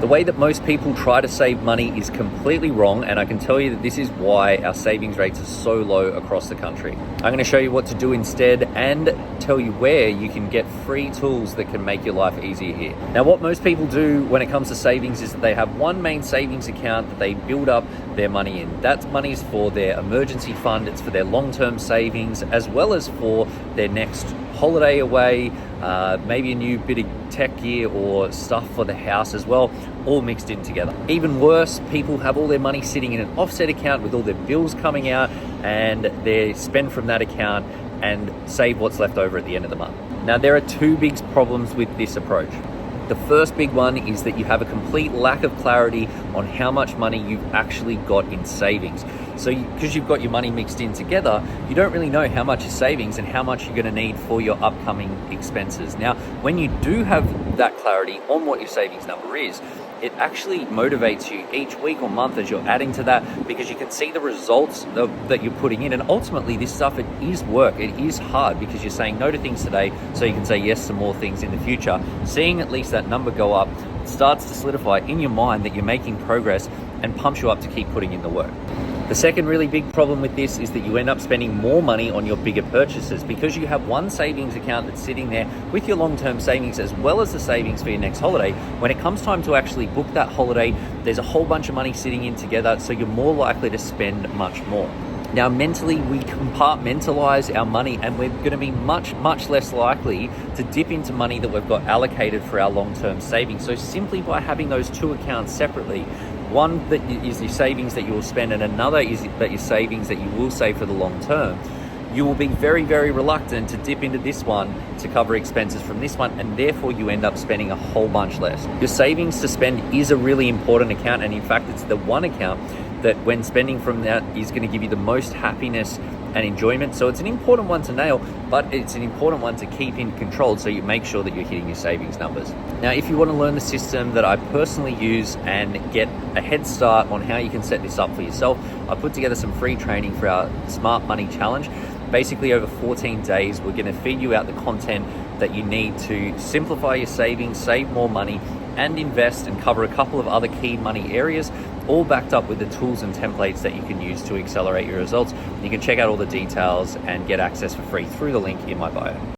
The way that most people try to save money is completely wrong, and I can tell you that this is why our savings rates are so low across the country. I'm going to show you what to do instead and tell you where you can get free tools that can make your life easier here. Now, what most people do when it comes to savings is that they have one main savings account that they build up their money in. That money is for their emergency fund, it's for their long-term savings, as well as for their next holiday away, maybe a new bit of tech gear or stuff for the house as well, all mixed in together. Even worse, people have all their money sitting in an offset account with all their bills coming out, and they spend from that account and save what's left over at the end of the month. Now, there are two big problems with this approach. The first big one is that you have a complete lack of clarity on how much money you've actually got in savings. So because you've got your money mixed in together, you don't really know how much is savings and how much you're going to need for your upcoming expenses. Now, when you do have that clarity on what your savings number is, it actually motivates you each week or month as you're adding to that, because you can see the results that you're putting in. And ultimately, this stuff, it is work. It is hard because you're saying no to things today so you can say yes to more things in the future. Seeing at least that number go up starts to solidify in your mind that you're making progress and pumps you up to keep putting in the work. The second really big problem with this is that you end up spending more money on your bigger purchases because you have one savings account that's sitting there with your long-term savings as well as the savings for your next holiday. When it comes time to actually book that holiday, there's a whole bunch of money sitting in together, so you're more likely to spend much more. Now, mentally, we compartmentalize our money, and we're going to be much less likely to dip into money that we've got allocated for our long-term savings. So simply by having those two accounts separately, one that is your savings that you will spend and another is that your savings that you will save for the long term, you will be very reluctant to dip into this one to cover expenses from this one, and therefore you end up spending a whole bunch less. Your savings to spend is a really important account, and in fact it's the one account that when spending from that is going to give you the most happiness and enjoyment. So it's an important one to nail, but it's an important one to keep in control so you make sure that you're hitting your savings numbers. Now, if you want to learn the system that I personally use and get a head start on how you can set this up for yourself, I put together some free training for our Smart Money Challenge. Basically, over 14 days, we're going to feed you out the content that you need to simplify your savings, save more money, and invest and cover a couple of other key money areas, all backed up with the tools and templates that you can use to accelerate your results. You can check out all the details and get access for free through the link in my bio.